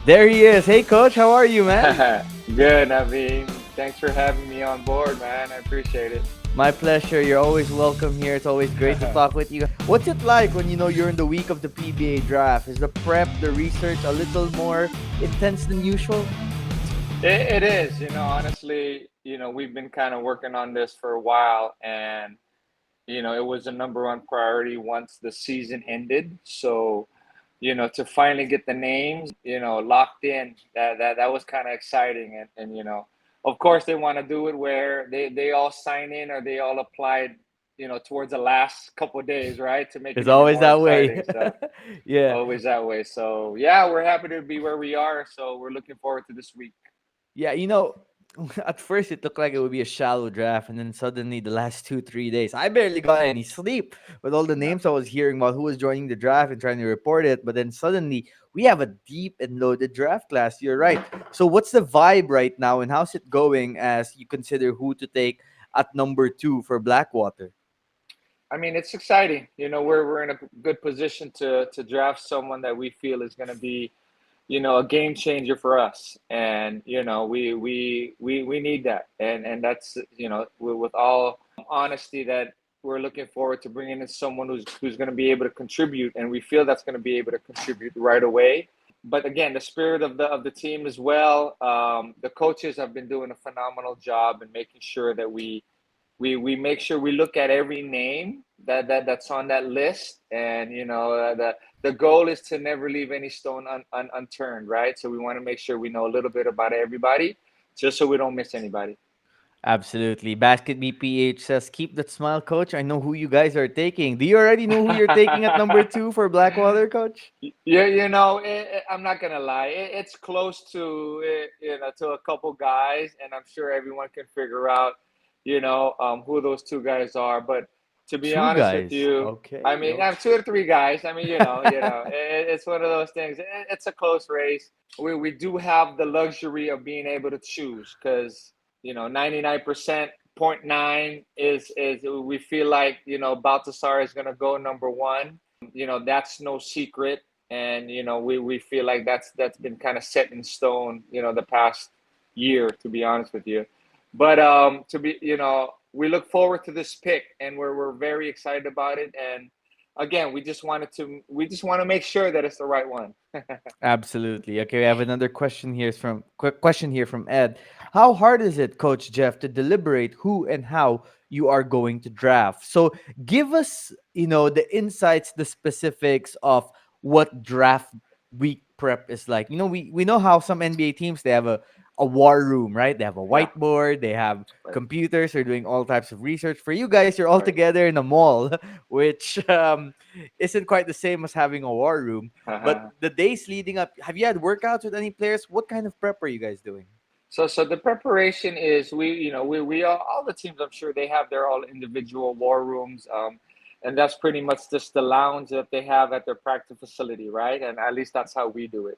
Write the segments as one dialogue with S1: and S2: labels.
S1: There he is. Hey, Coach, how are you, man?
S2: Good, Naveen. Thanks for having me on board, man. I appreciate it.
S1: My pleasure. You're always welcome here. It's always great to talk with you. What's it like when you're in the week of the PBA draft? Is the prep, the research a little more intense than usual?
S2: It is, honestly, we've been kind of working on this for a while, and it was a number one priority once the season ended. So, to finally get the names, locked in, that was kind of exciting. And of course, they want to do it where they all sign in or they all applied, towards the last couple of days, right, to make
S1: It's
S2: it even
S1: always
S2: more
S1: that way.
S2: exciting. So
S1: Yeah.
S2: always that way. So yeah, we're happy to be where we are. So we're looking forward to this week.
S1: Yeah, at first it looked like it would be a shallow draft, and then suddenly the last 2, 3 days, I barely got any sleep with all the
S2: No.
S1: names I was hearing about who was joining the draft and trying to report it. But then suddenly we have a deep and loaded draft class. You're right. So what's the vibe right now, and how's it going as you consider who to take at number 2 for Blackwater?
S2: I mean, it's exciting. We're in a good position to draft someone that we feel is going to be, a game changer for us, and we need that, and that's with all honesty that we're looking forward to bringing in someone who's going to be able to contribute, and we feel that's going to be able to contribute right away. But again, the spirit of the team as well. The coaches have been doing a phenomenal job in making sure that we make sure we look at every name that's on that list, and the goal is to never leave any stone unturned, right? So we want to make sure we know a little bit about everybody, just so we don't miss anybody.
S1: Absolutely. Basket BPH says, keep that smile, coach. I know who you guys are taking. Do you already know who you're taking at number 2 for Blackwater, coach?
S2: Yeah, I'm not gonna lie. It's close to to a couple guys, and I'm sure everyone can figure out, who those two guys are. But to be
S1: Two
S2: honest with
S1: guys.
S2: you, I
S1: Okay.
S2: mean, I have two or three guys. I mean, it's one of those things. It's a close race. We do have the luxury of being able to choose because 99% point nine is we feel like Baltasar is gonna go number one. That's no secret, and we feel like that's been kind of set in stone the past year, to be honest with you. But to be we look forward to this pick, and we're very excited about it. And again, we just want to make sure that it's the right one.
S1: Absolutely. Okay, we have another question here from quick question here from Ed. How hard is it, Coach Jeff, to deliberate who and how you are going to draft? So give us, the insights, the specifics of what draft week prep is like. We know how some NBA teams they have a war room, right? They have a
S2: Yeah,
S1: whiteboard, they have
S2: right,
S1: computers, they're doing all types of research. For you guys, you're all
S2: right.
S1: together in a mall, which isn't quite the same as having a war room. But the days leading up, have you had workouts with any players? What kind of prep are you guys doing?
S2: So the preparation is we all the teams, I'm sure they have their all individual war rooms, and that's pretty much just the lounge that they have at their practice facility, right? And at least that's how we do it.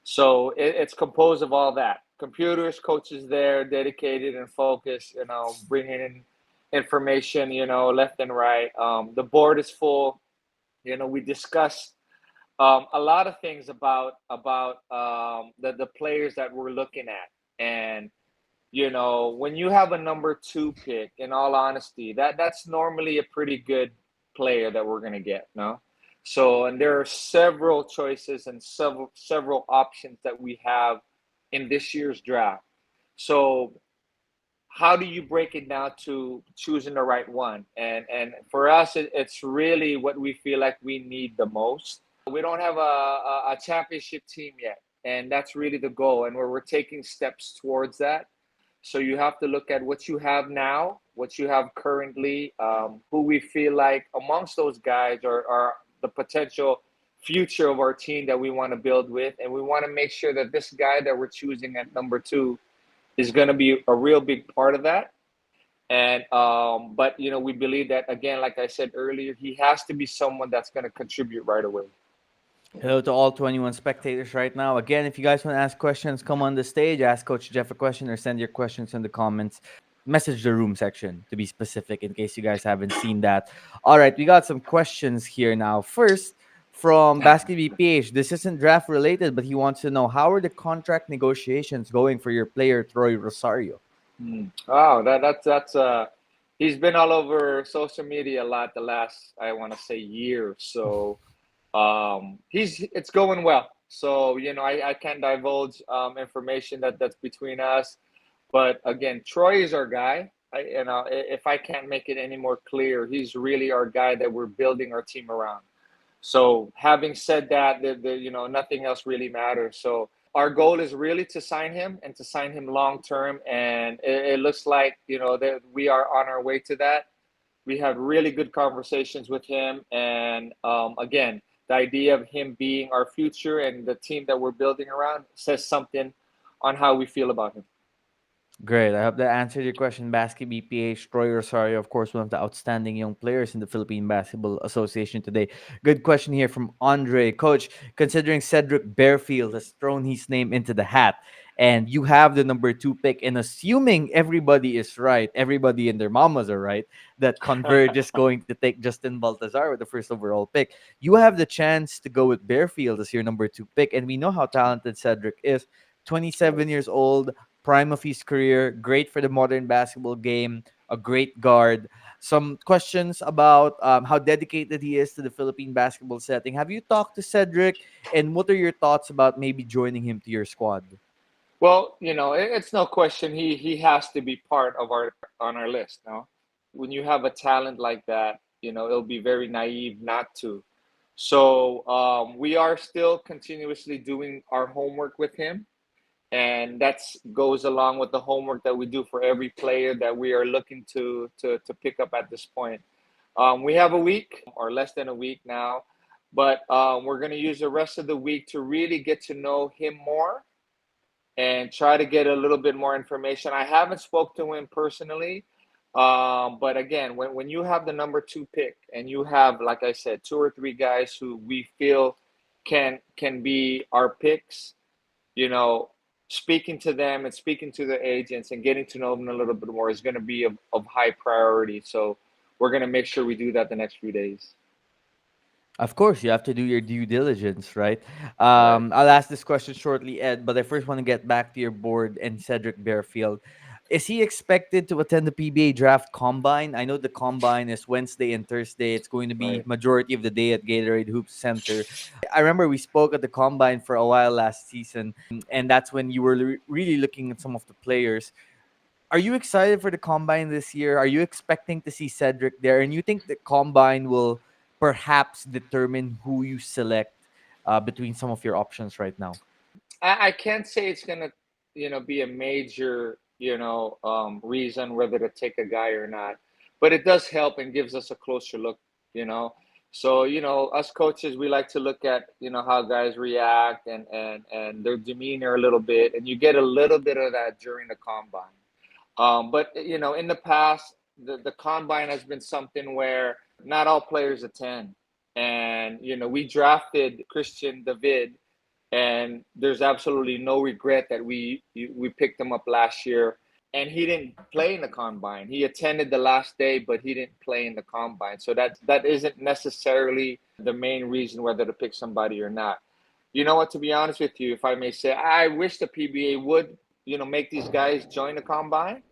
S2: So it's composed of all that: computers, coaches there, dedicated and focused, bringing in information, left and right. The board is full. We discuss a lot of things about the players that we're looking at. And when you have a number two pick, in all honesty, that's normally a pretty good player that we're gonna get, no? So, and there are several choices and several options that we have in this year's draft. So, how do you break it down to choosing the right one? And for us, it's really what we feel like we need the most. We don't have a championship team yet, and that's really the goal. And where we're taking steps towards that. So you have to look at what you have now, what you have currently, who we feel like amongst those guys are the potential future of our team that we want to build with. And we want to make sure that this guy that we're choosing at number two is going to be a real big part of that. And but we believe that, again, like I said earlier, he has to be someone that's going to contribute right away.
S1: Hello to all 21 spectators right now. Again, if you guys want to ask questions, come on the stage, ask Coach Jeff a question, or send your questions in the comments. Message the room section to be specific in case you guys haven't seen that. All right, we got some questions here now. First, from Basketball PH. This isn't draft related, but he wants to know, how are the contract negotiations going for your player Troy Rosario?
S2: Wow, he's been all over social media a lot the last, I want to say, year. So he's it's going well. So I can't divulge information that's between us. But again, Troy is our guy. If I can't make it any more clear, he's really our guy that we're building our team around. So having said that, nothing else really matters. So our goal is really to sign him and to sign him long term, and it looks like that we are on our way to that. We had really good conversations with him, and again, the idea of him being our future and the team that we're building around says something on how we feel about him.
S1: Great. I hope that answered your question, Basket BPH. Troy Rosario, of course, one of the outstanding young players in the Philippine Basketball Association today. Good question here from Andre. Coach, considering Cedric Barefield has thrown his name into the hat, and you have the number 2 pick, and assuming everybody is right, everybody and their mamas are right, that Converge is going to take Justin Baltazar with the first overall pick, you have the chance to go with Barefield as your number 2 pick. And we know how talented Cedric is. 27
S2: Yes.
S1: years old, prime of his career, great for the modern basketball game, a great guard. Some questions about how dedicated he is to the Philippine basketball setting. Have you talked to Cedric, and what are your thoughts about maybe joining him to your squad?
S2: Well, it's no question he has to be part of our on our list. No, when you have a talent like that, it'll be very naive not to. So we are still continuously doing our homework with him, and that's goes along with the homework that we do for every player that we are looking to pick up at this point. We have a week or less than a week now, but we're going to use the rest of the week to really get to know him more and try to get a little bit more information. I haven't spoke to him personally, but again, when you have the number 2 pick and you have, like I said, two or three guys who we feel can be our picks, you know, speaking to them and speaking to the agents and getting to know them a little bit more is going to be of high priority. So we're going to make sure we do that the next few days.
S1: Of course, you have to do your due diligence, right?
S2: Right.
S1: I'll ask this question shortly, Ed, but I first want to get back to your board and Cedric Barefield. Is he expected to attend the PBA Draft Combine? I know the Combine is Wednesday and Thursday. It's going to be
S2: Right.
S1: majority of the day at Gatorade Hoops Center. I remember we spoke at the Combine for a while last season, and that's when you were really looking at some of the players. Are you excited for the combine this year? Are you expecting to see Cedric there? And you think the combine will perhaps determine who you select between some of your options right now?
S2: I can't say it's going to, be a major, reason whether to take a guy or not, but it does help and gives us a closer look, you know. So, us coaches, we like to look at, how guys react and their demeanor a little bit, and you get a little bit of that during the combine. But in the past, the combine has been something where not all players attend, and we drafted Christian David, and there's absolutely no regret that we picked him up last year, and he didn't play in the combine. He attended the last day, but he didn't play in the combine. So that isn't necessarily the main reason whether to pick somebody or not. You know what? To be honest with you, if I may say, I wish the PBA would make these guys join the combine.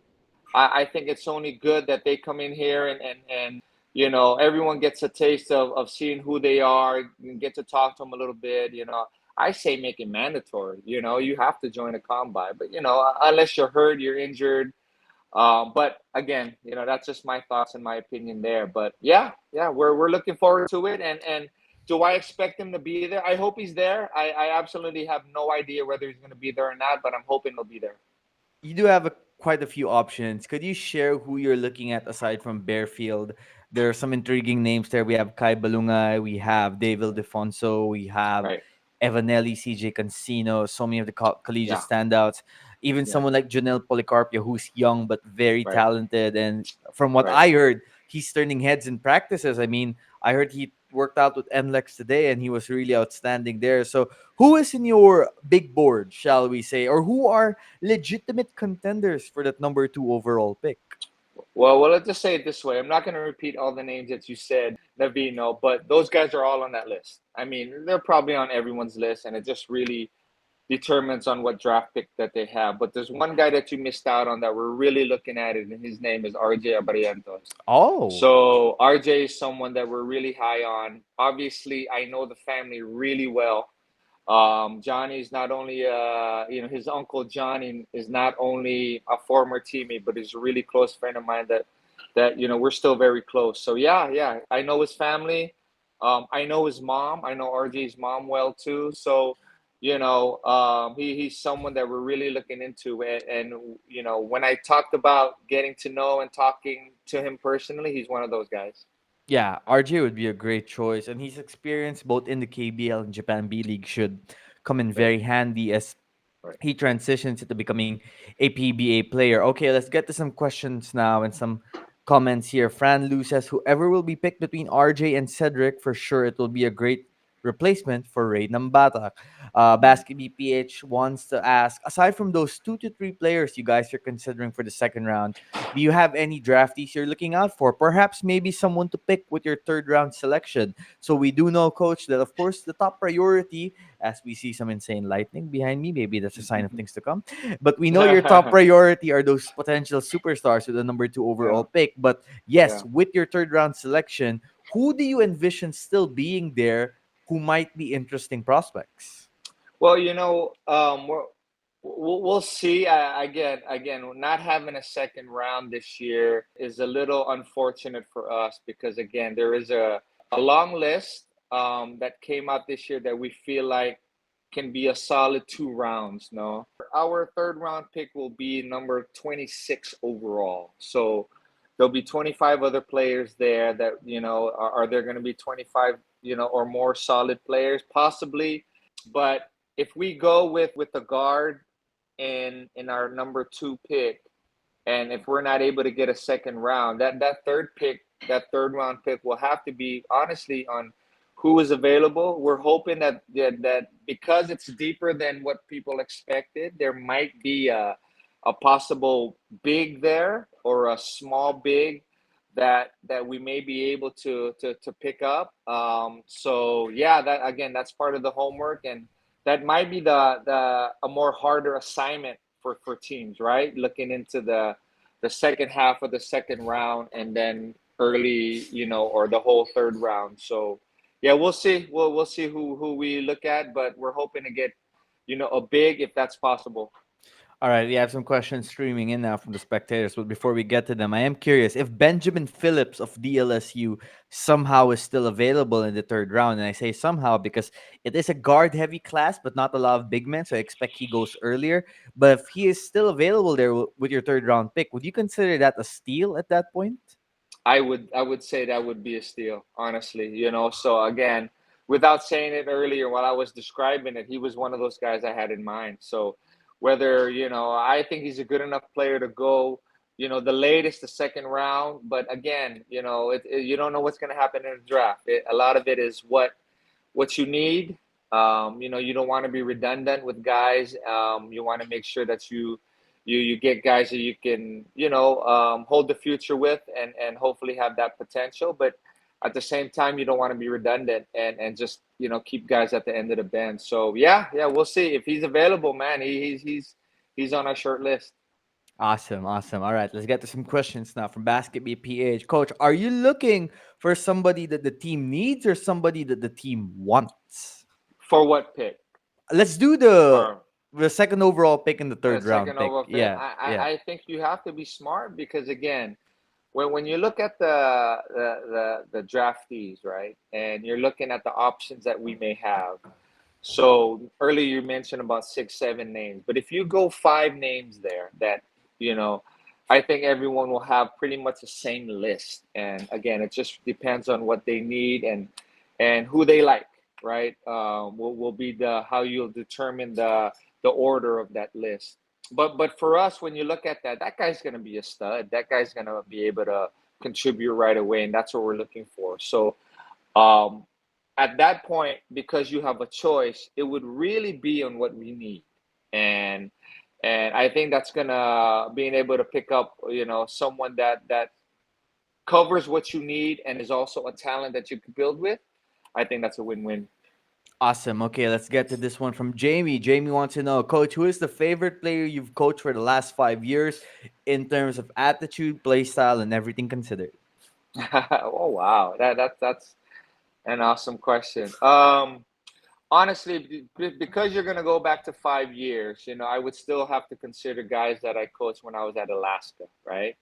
S2: I think it's only good that they come in here and everyone gets a taste of seeing who they are and get to talk to them a little bit. I say make it mandatory. You have to join a combine, but unless you're hurt, you're injured. But again, that's just my thoughts and my opinion there. But yeah, we're looking forward to it. And do I expect him to be there? I hope he's there. I absolutely have no idea whether he's going to be there or not, but I'm hoping he'll be there.
S1: You do have quite a few options. Could you share who you're looking at aside from Bearfield? There are some intriguing names there. We have Kai Balungay, we have David Defonso, we have
S2: Right.
S1: Evanelli, CJ Cancino, so many of the collegiate
S2: Yeah.
S1: standouts. Even
S2: Yeah.
S1: someone like Janelle Policarpio, who's young but very
S2: Right.
S1: talented. And from what
S2: Right.
S1: I heard, he's turning heads in practices. I mean, I heard he worked out with NLEX today and he was really outstanding there. So, who is in your big board, shall we say, or who are legitimate contenders for that number 2 overall pick?
S2: Well, let's just say it this way. I'm not going to repeat all the names that you said, Navino, but those guys are all on that list. I mean, they're probably on everyone's list, and it just really determines on what draft pick that they have. But there's one guy that you missed out on that we're really looking at it, and his name is RJ Abrientos.
S1: Oh,
S2: So RJ is someone that we're really high on. Obviously, I know the family really well. Johnny's not only, his uncle Johnny is not only a former teammate, but he's a really close friend of mine that we're still very close. So yeah, I know his family. I know his mom. I know RJ's mom well too. So, he's someone that we're really looking into. And when I talked about getting to know and talking to him personally, he's one of those guys.
S1: yeah, RJ would be a great choice, and his experience both in the KBL and Japan B League should come in
S2: Right,
S1: very handy as
S2: right.
S1: he transitions into becoming a PBA player. Okay, let's get to some questions now and some comments here. Fran Lu says, whoever will be picked between RJ and Cedric, for sure it will be a great replacement for Ray Nambata.
S2: Mm.
S1: Basket BPH wants to ask, aside from those 2 to 3 players you guys are considering for the second round, do you have any draftees you're looking out for? Perhaps maybe someone to pick with your third round selection. So we do know, coach, that of course the top priority, as we see some insane lightning behind me. Maybe that's a sign of things to come. But we know your top
S2: Yeah,
S1: priority are those potential superstars with the number 2 overall pick. But yes,
S2: yeah.
S1: with your third round selection, who do you envision still being there who might be interesting prospects?
S2: Well, we'll see. Again, not having a second round this year is a little unfortunate for us because again, there is a long list that came out this year that we feel like can be a solid 2 rounds. No, our third round pick will be number 26 overall. So there'll be 25 other players there that are there going to be 25 or more solid players possibly, but if we go with the guard in our number 2 pick, and if we're not able to get a second round, that third round pick will have to be honestly on who is available. We're hoping that because it's deeper than what people expected, there might be a possible big there or a small big that we may be able to pick up. So yeah, that again, that's part of the homework, and that might be the a more harder assignment for teams, right? Looking into the second half of the second round and then early, or the whole third round. So yeah, we'll see. We'll see who we look at, but we're hoping to get, a big if that's possible.
S1: All right, we have some questions streaming in now from the spectators. But before we get to them, I am curious if Benjamin Phillips of DLSU somehow is still available in the third round. And I say somehow because it is a guard heavy class, but not a lot of big men. So I expect he goes earlier. But if he is still available there with your third round pick, would you consider that a steal at that point?
S2: I would say that would be a steal, honestly. So again, without saying it earlier while I was describing it, he was one of those guys I had in mind. So whether, I think he's a good enough player to go, the latest, the second round. But again, you don't know what's going to happen in the draft. A lot of it is what you need. You don't want to be redundant with guys. You want to make sure that you get guys that you can hold the future with and hopefully have that potential. But at the same time, you don't want to be redundant and just keep guys at the end of the bench. So yeah, we'll see if he's available, man. He's on our short list.
S1: Awesome, awesome. All right, let's get to some questions now from Basket PH. Coach, are you looking for somebody that the team needs or somebody that the team wants?
S2: For what pick?
S1: Let's do the
S2: For
S1: the second overall pick and the
S2: the
S1: third round
S2: second
S1: pick.
S2: overall pick?
S1: Yeah,
S2: I,
S1: yeah.
S2: I I think you have to be smart because again, when you look at the draftees, right, and you're looking at the options that we may have. So earlier you mentioned about 6, 7 names, but if you go 5 names there, that you know, I think everyone will have pretty much the same list. And again, it just depends on what they need and who they like, right? Will be the how you'll determine the order of that list. But for us, when you look at that guy's going to be a stud. That guy's going to be able to contribute right away, and that's what we're looking for. So um, at that point, because you have a choice, it would really be on what we need, and And I think that's gonna being able to pick up, someone that covers what you need and is also a talent that you can build with. I think that's a win-win.
S1: Awesome. Okay, let's get to this one from Jamie. Jamie wants to know, Coach, who is the favorite player you've coached for the last 5 years in terms of attitude, play style, and everything considered?
S2: Oh wow, that's an awesome question. Honestly, because you're gonna go back to 5 years, I would still have to consider guys that I coached when I was at Alaska, right?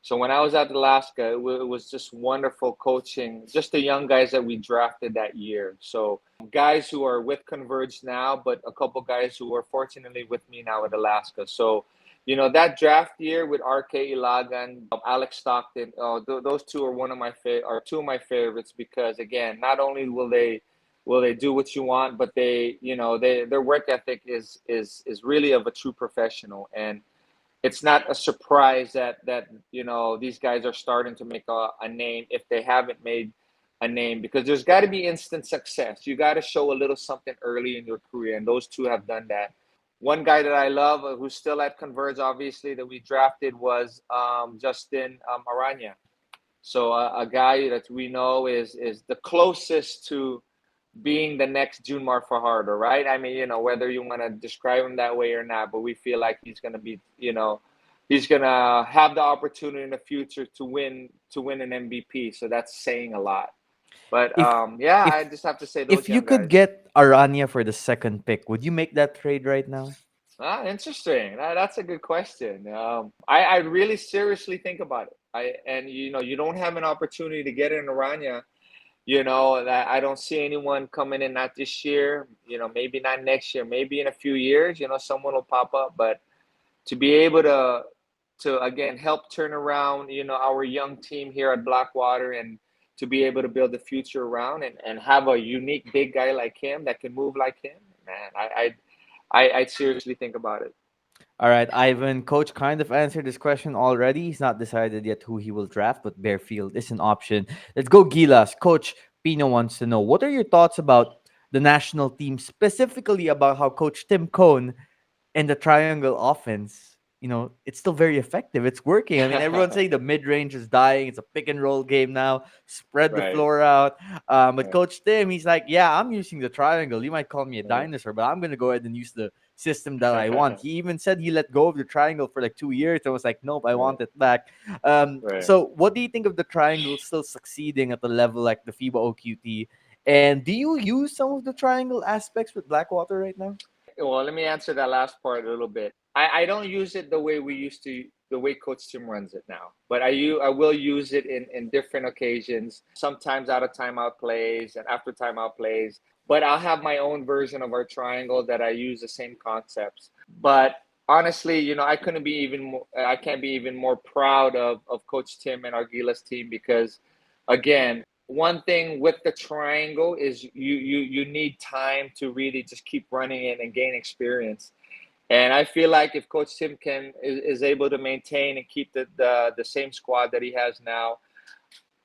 S2: So when I was at Alaska, it was just wonderful coaching, just the young guys that we drafted that year. So guys who are with Converge now, but a couple guys who are fortunately with me now at Alaska. So, that draft year with RK Ilagan, Alex Stockton, those two are are two of my favorites because again, not only will they do what you want, but their work ethic is really of a true professional, and it's not a surprise that these guys are starting to make a name if they haven't made a name, because there's got to be instant success. You got to show a little something early in your career, and those two have done that. One guy that I love, who's still at Converge, obviously, that we drafted was Justin Aranya. So a guy that we know is the closest to being the next Junmar Fajardo, right? I mean, whether you want to describe him that way or not, but we feel like he's going to be, he's going to have the opportunity in the future to win an MVP. So that's saying a lot. But
S1: If
S2: yeah, I
S1: if
S2: just have to say those
S1: if you
S2: young
S1: could
S2: guys.
S1: get Aranya for the second pick, would you make that trade right now?
S2: Interesting. That's a good question. I really seriously think about it. And you don't have an opportunity to get in Aranya. That I don't see anyone coming in, not this year, maybe not next year, maybe in a few years, someone will pop up. But to be able to again help turn around, our young team here at Blackwater, and to be able to build the future around, and have a unique big guy like him that can move like him, man, I'd seriously think about it.
S1: All right, Ivan. Coach kind of answered this question already. He's not decided yet who he will draft, but Barefield is an option. Let's go, Gilas. Coach Pino wants to know, what are your thoughts about the national team, specifically about how Coach Tim Cohn and the triangle offense, it's still very effective. It's working. I mean, everyone's saying the mid range is dying. It's a pick and roll game now. Spread the
S2: Right,
S1: floor out. But
S2: right.
S1: Coach Tim, he's like, yeah, I'm using the triangle. You might call me a
S2: Right.
S1: dinosaur, but I'm gonna go ahead and use the system that I want. He even said he let go of the triangle for like 2 years. I was like, nope, I
S2: Right,
S1: want it back.
S2: right.
S1: So what do you think of the triangle still succeeding at the level like the FIBA OQT? And do you use some of the triangle aspects with Blackwater right now?
S2: Well, let me answer that last part a little bit. I don't use it the way we used to, the way Coach Tim runs it now. But I will use it in different occasions, sometimes out of timeout plays and after timeout plays. But I'll have my own version of our triangle that I use the same concepts. But honestly, I can't be even more proud of Coach Tim and our Gilas team, because again, one thing with the triangle is you need time to really just keep running it and gain experience. And I feel like if Coach Tim is able to maintain and keep the same squad that he has now,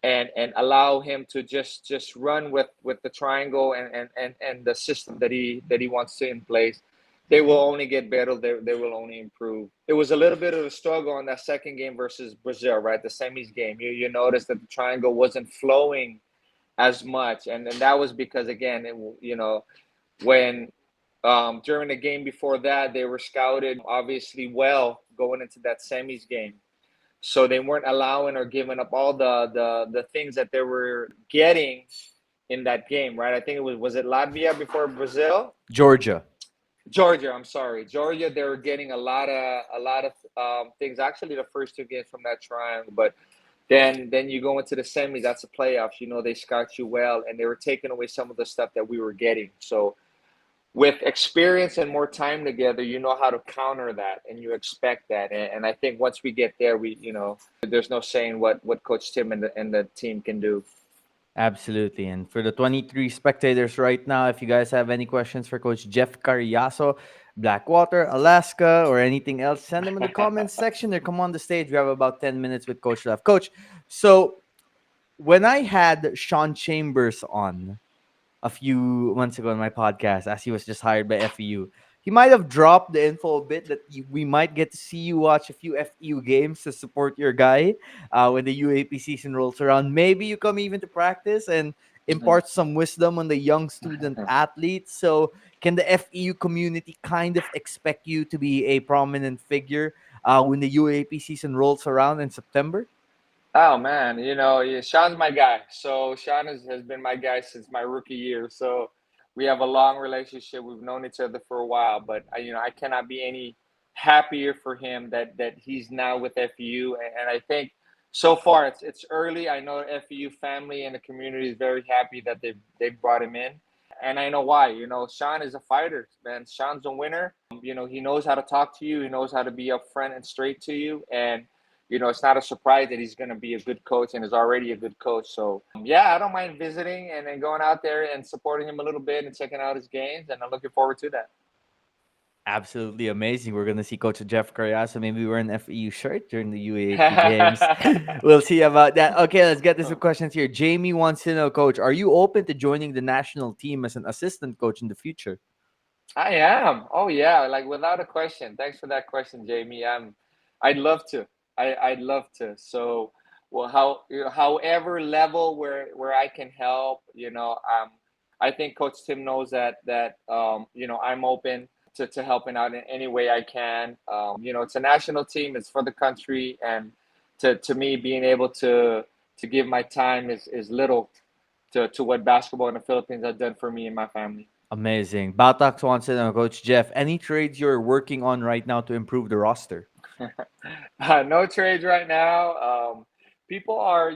S2: and allow him to just run with the triangle and the system that he wants to in place, they will only get better. They will only improve. It was a little bit of a struggle in that second game versus Brazil, right? The semis game. You noticed that the triangle wasn't flowing as much, and that was because again, when during the game before that, they were scouted obviously well going into that semis game, so they weren't allowing or giving up all the things that they were getting in that game, right? I think it was it Latvia before Brazil.
S1: Georgia.
S2: Georgia, I'm sorry, Georgia. They were getting a lot of things. Actually, the first two games from that triangle, but then you go into the semis. That's the playoffs. They scout you well, and they were taking away some of the stuff that we were getting. So with experience and more time together, you know how to counter that, and you expect that. And I think once we get there, there's no saying what Coach Tim and the team can do.
S1: Absolutely. And for the 23 spectators right now, if you guys have any questions for Coach Jeff Cariaso, Blackwater, Alaska, or anything else, send them in the comments section or come on the stage. We have about 10 minutes with Coach left. Coach, so when I had Sean Chambers on a few months ago on my podcast, as he was just hired by FEU, he might have dropped the info a bit that we might get to see you watch a few FEU games to support your guy when the UAP season rolls around. Maybe you come even to practice and impart some wisdom on the young student athletes. So, can the FEU community kind of expect you to be a prominent figure when the UAP season rolls around in September?
S2: Oh man, yeah, Sean's my guy. So Sean has been my guy since my rookie year. So we have a long relationship. We've known each other for a while, but I cannot be any happier for him that he's now with FEU. And I think so far it's early. I know FEU family and the community is very happy that they've brought him in, and I know why. Sean is a fighter, man. Sean's a winner. He knows how to talk to you. He knows how to be upfront and straight to you, and it's not a surprise that he's going to be a good coach and is already a good coach. So, yeah, I don't mind visiting and then going out there and supporting him a little bit and checking out his games. And I'm looking forward to that.
S1: Absolutely amazing. We're gonna see Coach Jeff Cariaso maybe wear an FEU shirt during the UAAP games. We'll see about that. Okay, let's get to some questions here. Jamie wants to know, Coach, are you open to joining the national team as an assistant coach in the future?
S2: I am. Oh yeah, like without a question. Thanks for that question, Jamie. I'd love to. I'd love to. So, well, however level where I can help, I think Coach Tim knows that I'm open to helping out in any way I can. It's a national team. It's for the country, and to me, being able to give my time is little to what basketball in the Philippines has done for me and my family.
S1: Amazing. Batax wants to know, Coach Jeff, any trades you're working on right now to improve the roster?
S2: No trades right now. People are,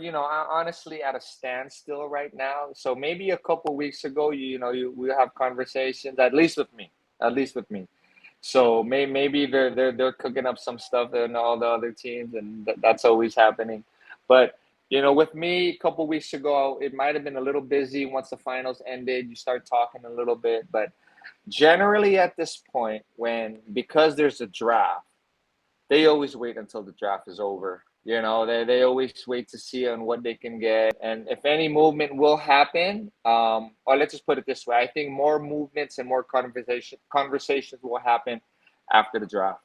S2: honestly at a standstill right now. So maybe a couple weeks ago, we have conversations, at least with me, at least with me. So maybe they're cooking up some stuff and all the other teams, and that's always happening. But with me, a couple weeks ago, it might have been a little busy. Once the finals ended, you start talking a little bit, but generally at this point, because there's a draft, they always wait until the draft is over. They always wait to see on what they can get. And if any movement will happen, or let's just put it this way, I think more movements and more conversations will happen after the draft.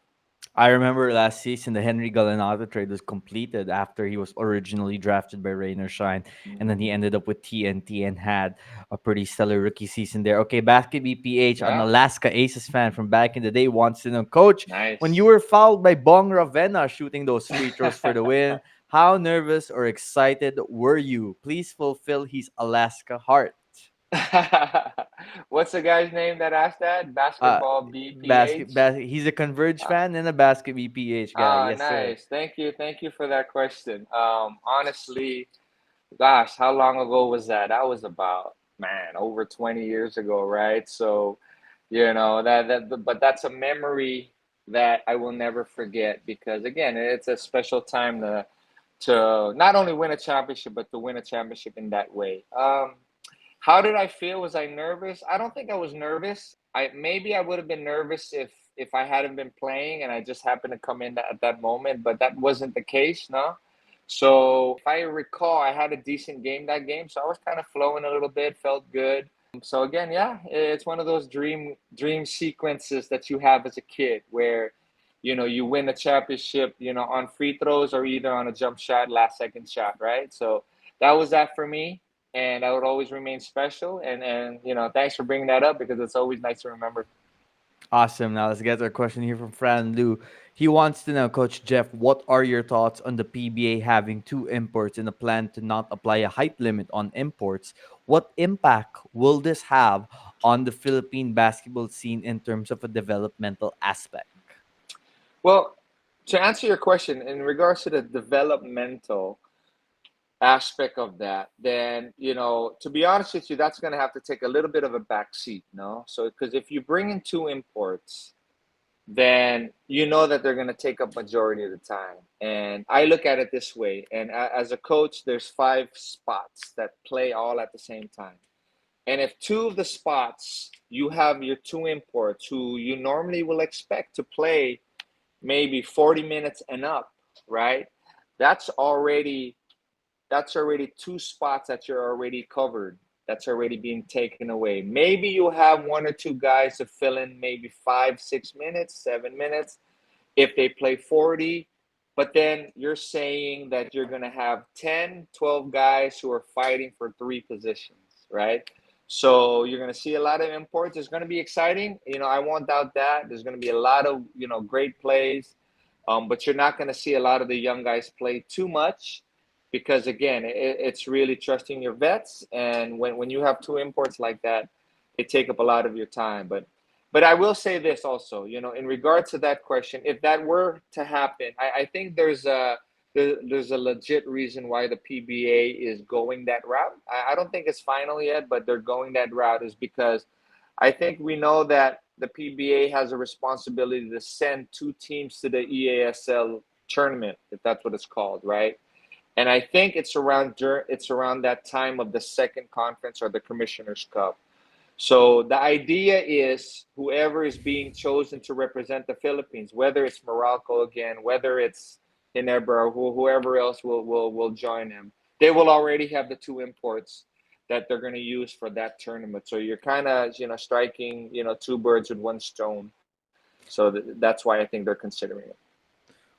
S1: I remember last season the Henry Gallinado trade was completed after he was originally drafted by Rainer Shine, and then he
S2: Mm,
S1: ended up with TNT and had a pretty stellar rookie season there. Okay, Basket BPH, an
S2: yeah,
S1: Alaska Aces fan from back in the day, wants to know, Coach, when you
S2: nice.
S1: were fouled by Bong Ravenna shooting those free throws for the win, how nervous or excited were you? Please fulfill his Alaska heart.
S2: What's the guy's name that asked that?
S1: Uh,
S2: Basketball BPH.
S1: he's a Converge fan and a Basket BPH guy. Yes, sir.
S2: Nice. Thank you for that question. Honestly, gosh, how long ago was that? That was about, man, over 20 years ago, right? So, but that's a memory that I will never forget because again, it's a special time to not only win a championship, but to win a championship in that way. How did I feel? Was I nervous? I don't think I was nervous. I would have been nervous if I hadn't been playing and I just happened to come in at that moment, but that wasn't the case, no. So if I recall, I had a decent game that game, so I was kind of flowing a little bit, felt good. So again, yeah, it's one of those dream sequences that you have as a kid where you win a championship, on free throws or either on a jump shot, last second shot, right? So that was that for me, and that would always remain special. And thanks for bringing that up because it's always nice to remember.
S1: Awesome. Now let's get to a question here from Fran Lu. He wants to know, Coach Jeff, what are your thoughts on the PBA having two imports and a plan to not apply a height limit on imports? What impact will this have on the Philippine basketball scene in terms of a developmental aspect?
S2: Well, to answer your question in regards to the developmental aspect of that, then to be honest with you, that's going to have to take a little bit of a back seat, no? So because if you bring in two imports, then you know that they're going to take up majority of the time. And I look at it this way, and as a coach, there's five spots that play all at the same time. And if two of the spots you have your two imports who you normally will expect to play maybe 40 minutes and up, right? That's already two spots that you're already covered. that's already being taken away. Maybe you have one or two guys to fill in maybe 5, 6 minutes, 7 minutes if they play 40. But then you're saying that you're going to have 10, 12 guys who are fighting for three positions, right? So you're going to see a lot of imports. It's going to be exciting. I won't doubt that. There's going to be a lot of, great plays. But you're not going to see a lot of the young guys play too much because, again, it's really trusting your vets. And when you have two imports like that, they take up a lot of your time. But I will say this also, in regards to that question, if that were to happen, I think there's a legit reason why the PBA is going that route. I don't think it's final yet, but they're going that route is because I think we know that the PBA has a responsibility to send two teams to the EASL tournament, if that's what it's called, right? And I think it's around that time of the second conference or the Commissioner's Cup. So the idea is whoever is being chosen to represent the Philippines, whether it's Morocco again, whether it's Ginebra or whoever else will join them, they will already have the two imports that they're going to use for that tournament. So you're kind of striking two birds with one stone. So that's why I think they're considering it.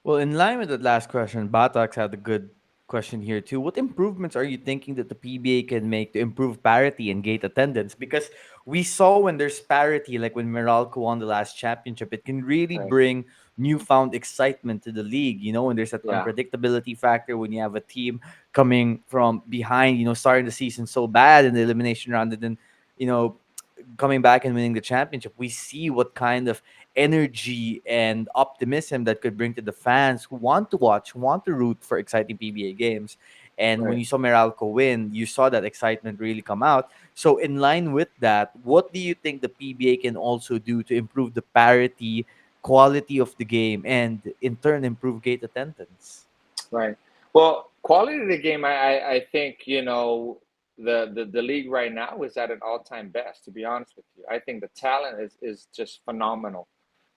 S1: Well, in line with that last question, Batox had a good question here too. What improvements are you thinking that the PBA can make to improve parity and gate attendance? Because we saw when there's parity, like when Meralco won the last championship, it can really
S2: Right.
S1: bring newfound excitement to the league. When there's that
S2: Yeah.
S1: unpredictability factor, when you have a team coming from behind, starting the season so bad in the elimination round, and then you know coming back and winning the championship, we see what kind of energy and optimism that could bring to the fans who want to watch, who want to root for exciting PBA games. And when
S2: Right.
S1: you saw Meralco win, you saw that excitement really come out. So, in line with that, what do you think the PBA can also do to improve the parity, quality of the game, and in turn improve gate attendance?
S2: Right. Well, quality of the game, I think, the league right now is at an all-time best, to be honest with you. I think the talent is just phenomenal.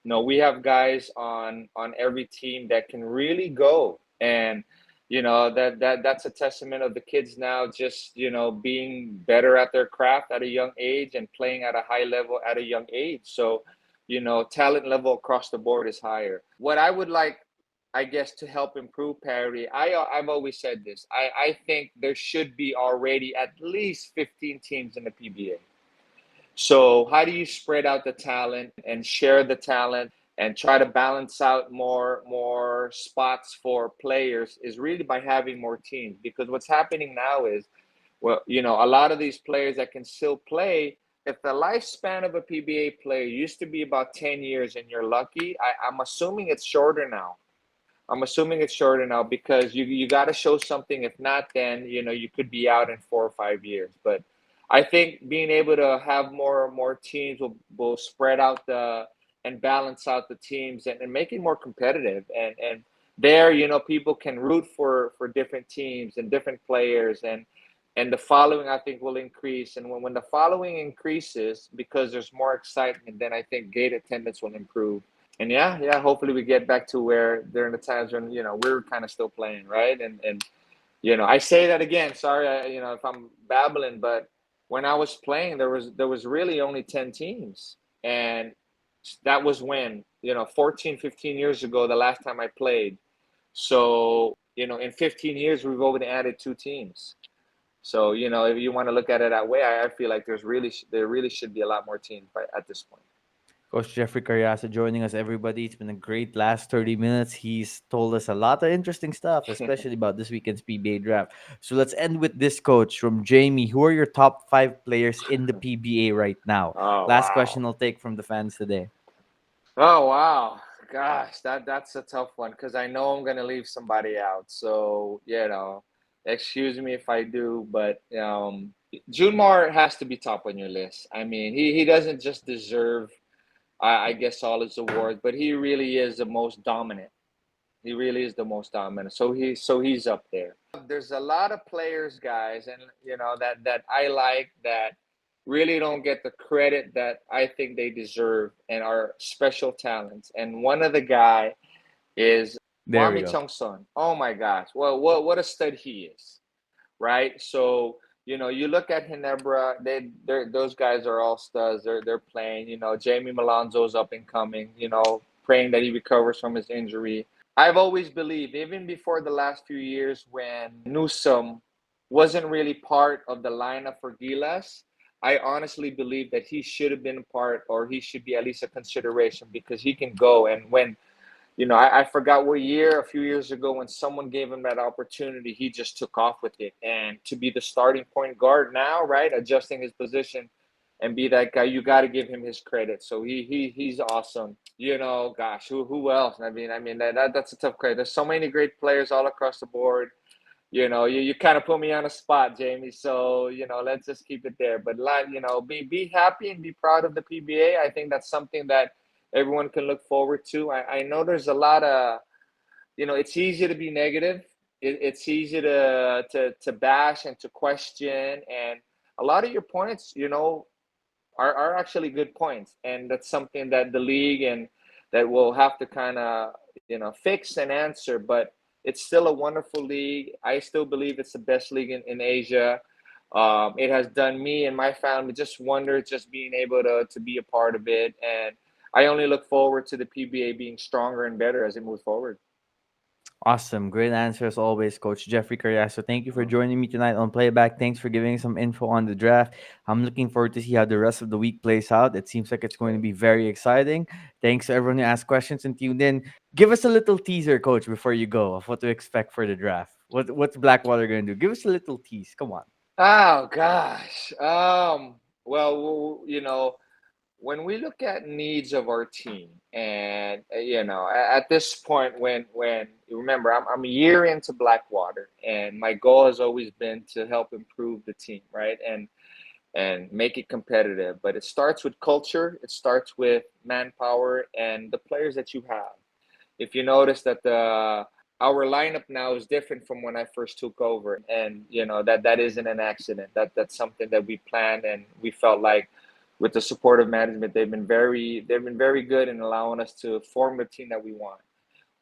S2: We have guys on every team that can really go. And, that's a testament of the kids now just, being better at their craft at a young age and playing at a high level at a young age. So, talent level across the board is higher. What I would like, I guess, to help improve parity, I've always said this. I think there should be already at least 15 teams in the PBA. So how do you spread out the talent and share the talent and try to balance out more spots for players is really by having more teams, because what's happening now is, well, a lot of these players that can still play, if the lifespan of a PBA player used to be about 10 years and you're lucky, I'm assuming it's shorter now. I'm assuming it's shorter now because you got to show something. If not, then you could be out in 4 or 5 years. But I think being able to have more teams will spread out the and balance out the teams and make it more competitive. And there, people can root for different teams and different players, and the following I think will increase. And when the following increases because there's more excitement, then I think gate attendance will improve. And yeah, hopefully we get back to where during the times when we're kind of still playing, right? And I say that again. Sorry, if I'm babbling, but when I was playing, there was really only 10 teams, and that was when 14, 15 years ago, the last time I played. So in 15 years, we've already added two teams. So if you want to look at it that way, I feel like there really should be a lot more teams at this point.
S1: Coach Jeffrey Cariaso joining us, everybody. It's been a great last 30 minutes. He's told us a lot of interesting stuff, especially about this weekend's PBA draft. So let's end with this, Coach, from Jamie. Who are your top five players in the PBA right now?
S2: Oh
S1: Last
S2: wow.
S1: question I'll take from the fans today.
S2: Oh wow, gosh, that's a tough one because I know I'm gonna leave somebody out. So excuse me if I do, but Junmar has to be top on your list. I mean, he doesn't just deserve, I guess, all his awards, but he really is the most dominant. He really is the most dominant. So he's up there. There's a lot of players, guys, and that I like that really don't get the credit that I think they deserve and are special talents. And one of the guy is
S1: There we
S2: Wami
S1: go.
S2: Chongson. Oh my gosh. Well, what a stud he is, right? So You look at Ginebra, those guys are all studs. They're playing. Jamie Malonzo's up and coming. Praying that he recovers from his injury. I've always believed, even before the last few years when Newsom wasn't really part of the lineup for Gilas, I honestly believe that he should have been a part, or he should be at least a consideration, because he can go. And when I forgot what year, a few years ago, when someone gave him that opportunity, he just took off with it. And to be the starting point guard now, right, adjusting his position and be that guy, you got to give him his credit. So he's awesome. Gosh, who else? I mean that's a tough credit. There's so many great players all across the board. You kind of put me on a spot, Jamie. So let's just keep it there. But be happy and be proud of the PBA. I think that's something that everyone can look forward to. I know there's a lot of it's easy to be negative. It's easy to bash and to question, and a lot of your points, are actually good points, and that's something that the league and that will have to kind of fix and answer. But it's still a wonderful league. I still believe it's the best league in Asia. It has done me and my family just wonders, just being able to be a part of it, and I only look forward to the PBA being stronger and better as it moves forward.
S1: Awesome. Great answer as always, Coach Jeffrey Cariaso. Thank you for joining me tonight on Playback. Thanks for giving some info on the draft. I'm looking forward to see how the rest of the week plays out. It seems like it's going to be very exciting. Thanks to everyone who asked questions and tuned in. Give us a little teaser, Coach, before you go, of what to expect for the draft. What's Blackwater going to do? Give us a little tease. Come on.
S2: Oh gosh. Well, when we look at needs of our team, and at this point, when you remember, I'm a year into Blackwater, and my goal has always been to help improve the team, right, and make it competitive. But it starts with culture. It starts with manpower and the players that you have. If you notice that the our lineup now is different from when I first took over, and that isn't an accident. That's something that we planned, and we felt like with the support of management, they've been very good in allowing us to form the team that we want.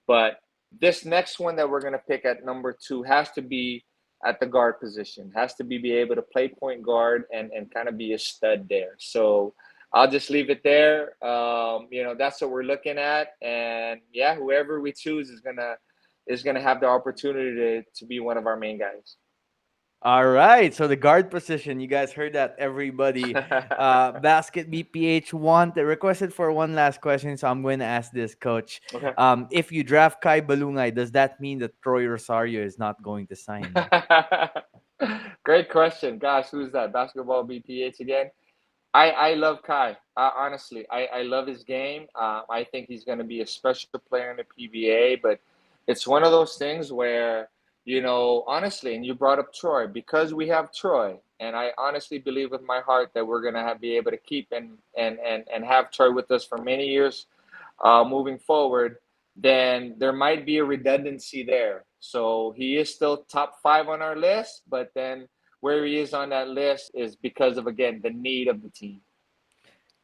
S2: But this next one that we're going to pick at number two has to be at the guard position, has to be able to play point guard and kind of be a stud there. So I'll just leave it there. That's what we're looking at. And yeah, whoever we choose is gonna have the opportunity to be one of our main guys.
S1: All right. So the guard position, you guys heard that, everybody. Basket BPH want requested for one last question. So I'm going to ask this, Coach.
S2: Okay.
S1: If you draft Kai Balungay, does that mean that Troy Rosario is not going to sign?
S2: Great question. Gosh, who's that? Basketball BPH again? I love Kai. Honestly, I love his game. I think he's going to be a special player in the PBA, but it's one of those things where, honestly, and you brought up Troy, because we have Troy, and I honestly believe with my heart that we're going to be able to keep and have Troy with us for many years moving forward. Then there might be a redundancy there. So he is still top five on our list, but then where he is on that list is because of, again, the need of the team.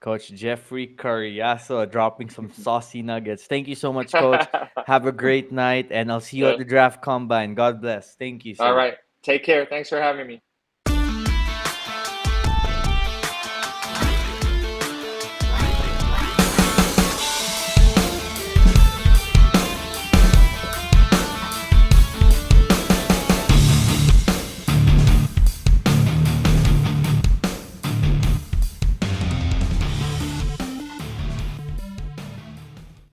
S1: Coach Jeffrey Cariaso dropping some saucy nuggets. Thank you so much, Coach. Have a great night, and I'll see you at
S2: Yeah.
S1: the draft combine. God bless. Thank you,
S2: All
S1: sir.
S2: right. Take care. Thanks for having me.